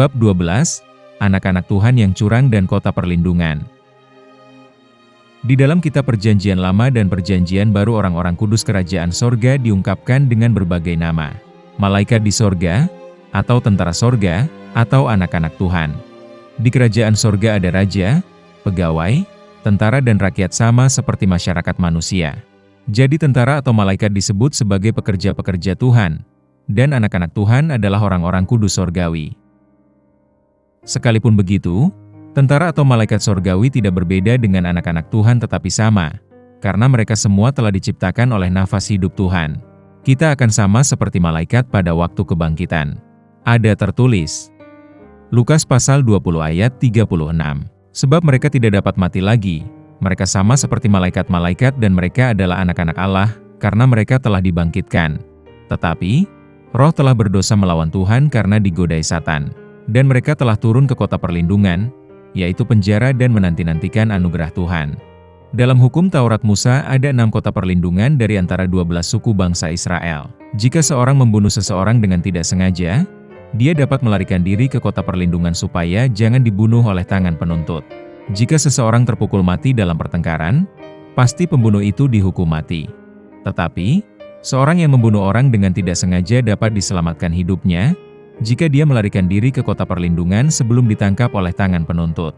Bab 12, Anak-anak Tuhan yang curang dan kota perlindungan. Di dalam kitab Perjanjian Lama dan Perjanjian Baru orang-orang kudus kerajaan sorga diungkapkan dengan berbagai nama. Malaikat di sorga, atau tentara sorga, atau anak-anak Tuhan. Di kerajaan sorga ada raja, pegawai, tentara dan rakyat sama seperti masyarakat manusia. Jadi tentara atau malaikat disebut sebagai pekerja-pekerja Tuhan, dan anak-anak Tuhan adalah orang-orang kudus sorgawi. Sekalipun begitu, tentara atau malaikat sorgawi tidak berbeda dengan anak-anak Tuhan tetapi sama, karena mereka semua telah diciptakan oleh nafas hidup Tuhan. Kita akan sama seperti malaikat pada waktu kebangkitan. Ada tertulis, Lukas pasal 20 ayat 36, sebab mereka tidak dapat mati lagi, mereka sama seperti malaikat-malaikat dan mereka adalah anak-anak Allah, karena mereka telah dibangkitkan. Tetapi, roh telah berdosa melawan Tuhan karena digodai Satan, dan mereka telah turun ke kota perlindungan, yaitu penjara dan menanti-nantikan anugerah Tuhan. Dalam hukum Taurat Musa ada 6 kota perlindungan dari antara 12 suku bangsa Israel. Jika seorang membunuh seseorang dengan tidak sengaja, dia dapat melarikan diri ke kota perlindungan supaya jangan dibunuh oleh tangan penuntut. Jika seseorang terpukul mati dalam pertengkaran, pasti pembunuh itu dihukum mati. Tetapi, seorang yang membunuh orang dengan tidak sengaja dapat diselamatkan hidupnya, jika dia melarikan diri ke kota perlindungan sebelum ditangkap oleh tangan penuntut.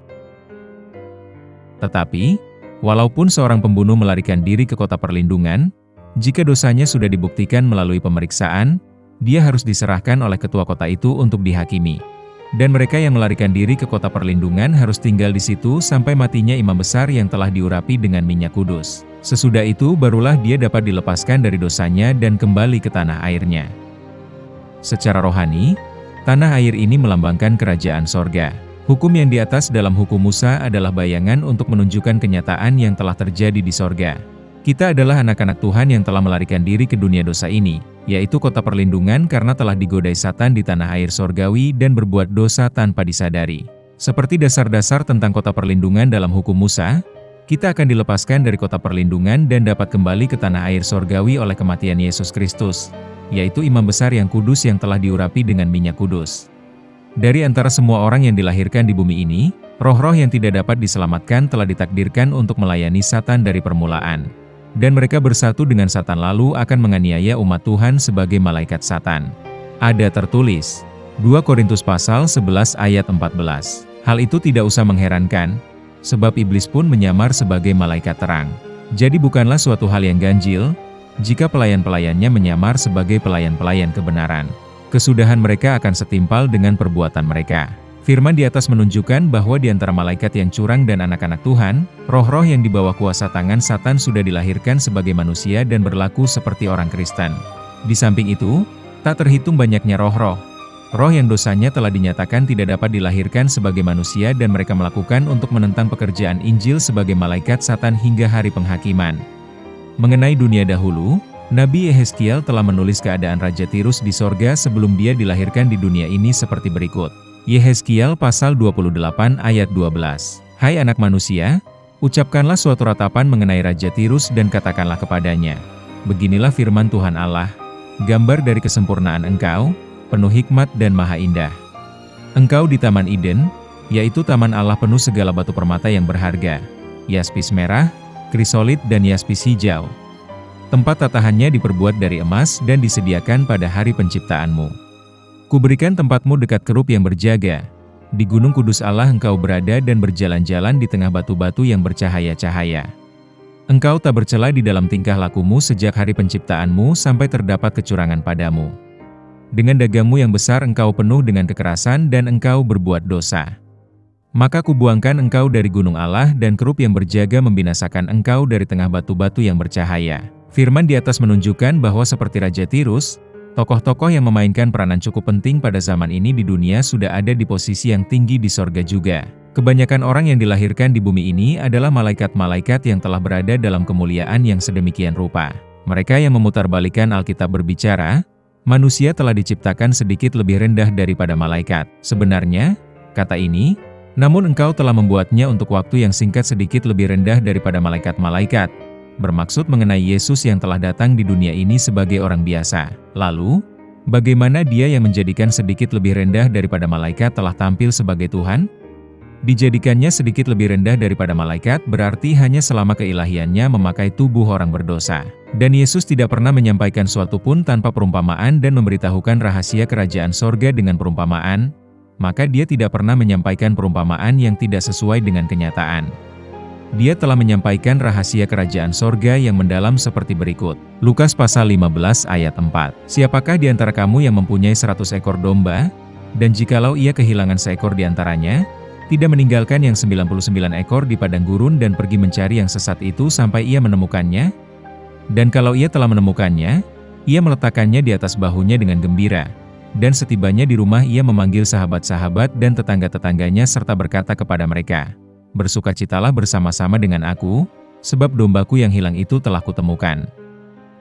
Tetapi, walaupun seorang pembunuh melarikan diri ke kota perlindungan, jika dosanya sudah dibuktikan melalui pemeriksaan, dia harus diserahkan oleh ketua kota itu untuk dihakimi. Dan mereka yang melarikan diri ke kota perlindungan harus tinggal di situ sampai matinya imam besar yang telah diurapi dengan minyak kudus. Sesudah itu barulah dia dapat dilepaskan dari dosanya dan kembali ke tanah airnya. Secara rohani, tanah air ini melambangkan kerajaan sorga. Hukum yang di atas dalam hukum Musa adalah bayangan untuk menunjukkan kenyataan yang telah terjadi di sorga. Kita adalah anak-anak Tuhan yang telah melarikan diri ke dunia dosa ini, yaitu kota perlindungan karena telah digodai Satan di tanah air sorgawi dan berbuat dosa tanpa disadari. Seperti dasar-dasar tentang kota perlindungan dalam hukum Musa, kita akan dilepaskan dari kota perlindungan dan dapat kembali ke tanah air sorgawi oleh kematian Yesus Kristus, yaitu imam besar yang kudus yang telah diurapi dengan minyak kudus. Dari antara semua orang yang dilahirkan di bumi ini, roh-roh yang tidak dapat diselamatkan telah ditakdirkan untuk melayani Satan dari permulaan. Dan mereka bersatu dengan Satan lalu akan menganiaya umat Tuhan sebagai malaikat Satan. Ada tertulis, 2 Korintus pasal 11 ayat 14. Hal itu tidak usah mengherankan, sebab iblis pun menyamar sebagai malaikat terang. Jadi bukanlah suatu hal yang ganjil, jika pelayan-pelayannya menyamar sebagai pelayan-pelayan kebenaran. Kesudahan mereka akan setimpal dengan perbuatan mereka. Firman di atas menunjukkan bahwa di antara malaikat yang curang dan anak-anak Tuhan, roh-roh yang di bawah kuasa tangan Satan sudah dilahirkan sebagai manusia dan berlaku seperti orang Kristen. Di samping itu, tak terhitung banyaknya roh-roh. Roh yang dosanya telah dinyatakan tidak dapat dilahirkan sebagai manusia dan mereka melakukan untuk menentang pekerjaan Injil sebagai malaikat Satan hingga hari penghakiman. Mengenai dunia dahulu, Nabi Yehezkiel telah menulis keadaan Raja Tirus di sorga sebelum dia dilahirkan di dunia ini seperti berikut. Yehezkiel pasal 28 ayat 12. Hai anak manusia, ucapkanlah suatu ratapan mengenai Raja Tirus dan katakanlah kepadanya, beginilah firman Tuhan Allah, gambar dari kesempurnaan engkau, penuh hikmat dan maha indah. Engkau di Taman Eden, yaitu taman Allah penuh segala batu permata yang berharga, yaspis merah, krisolit dan yaspis hijau. Tempat tatahannya diperbuat dari emas dan disediakan pada hari penciptaanmu. Kuberikan tempatmu dekat kerub yang berjaga. Di gunung kudus Allah engkau berada dan berjalan-jalan di tengah batu-batu yang bercahaya-cahaya. Engkau tak bercela di dalam tingkah lakumu sejak hari penciptaanmu sampai terdapat kecurangan padamu. Dengan dagangmu yang besar engkau penuh dengan kekerasan dan engkau berbuat dosa. Maka kubuangkan engkau dari gunung Allah dan kerub yang berjaga membinasakan engkau dari tengah batu-batu yang bercahaya. Firman di atas menunjukkan bahwa seperti Raja Tirus, tokoh-tokoh yang memainkan peranan cukup penting pada zaman ini di dunia sudah ada di posisi yang tinggi di sorga juga. Kebanyakan orang yang dilahirkan di bumi ini adalah malaikat-malaikat yang telah berada dalam kemuliaan yang sedemikian rupa. Mereka yang memutarbalikkan Alkitab berbicara, manusia telah diciptakan sedikit lebih rendah daripada malaikat. Sebenarnya, kata ini, namun engkau telah membuatnya untuk waktu yang singkat sedikit lebih rendah daripada malaikat-malaikat. Bermaksud mengenai Yesus yang telah datang di dunia ini sebagai orang biasa. Lalu, Bagaimana dia yang menjadikan sedikit lebih rendah daripada malaikat telah tampil sebagai Tuhan? Dijadikannya sedikit lebih rendah daripada malaikat berarti hanya selama keilahiannya memakai tubuh orang berdosa. Dan Yesus tidak pernah menyampaikan suatu pun tanpa perumpamaan dan memberitahukan rahasia kerajaan sorga dengan perumpamaan, maka dia tidak pernah menyampaikan perumpamaan yang tidak sesuai dengan kenyataan. Dia telah menyampaikan rahasia kerajaan sorga yang mendalam seperti berikut. Lukas pasal 15 ayat 4. Siapakah di antara kamu yang mempunyai 100 ekor domba, dan jikalau ia kehilangan seekor di antaranya, tidak meninggalkan yang 99 ekor di padang gurun dan pergi mencari yang sesat itu sampai ia menemukannya? Dan kalau ia telah menemukannya, ia meletakkannya di atas bahunya dengan gembira. Dan setibanya di rumah ia memanggil sahabat-sahabat dan tetangga-tetangganya serta berkata kepada mereka, "Bersukacitalah bersama-sama dengan aku, sebab dombaku yang hilang itu telah kutemukan."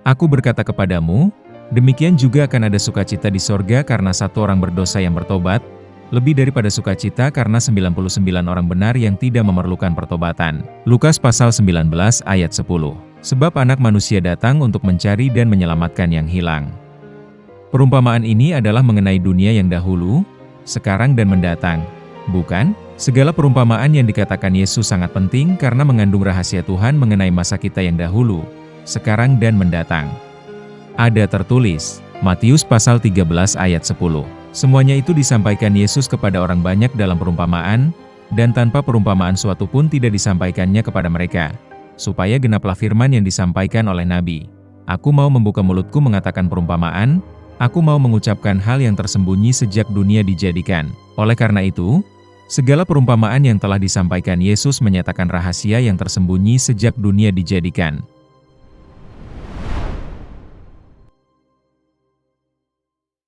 Aku berkata kepadamu, demikian juga akan ada sukacita di sorga karena satu orang berdosa yang bertobat, lebih daripada sukacita karena 99 orang benar yang tidak memerlukan pertobatan. Lukas pasal 19 ayat 10. Sebab anak manusia datang untuk mencari dan menyelamatkan yang hilang. Perumpamaan ini adalah mengenai dunia yang dahulu, sekarang dan mendatang. Bukan? Segala perumpamaan yang dikatakan Yesus sangat penting karena mengandung rahasia Tuhan mengenai masa kita yang dahulu, sekarang dan mendatang. Ada tertulis, Matius pasal 13 ayat 10. Semuanya itu disampaikan Yesus kepada orang banyak dalam perumpamaan, dan tanpa perumpamaan suatu pun tidak disampaikannya kepada mereka, supaya genaplah firman yang disampaikan oleh Nabi. Aku mau membuka mulutku mengatakan perumpamaan, aku mau mengucapkan hal yang tersembunyi sejak dunia dijadikan. Oleh karena itu, segala perumpamaan yang telah disampaikan Yesus menyatakan rahasia yang tersembunyi sejak dunia dijadikan.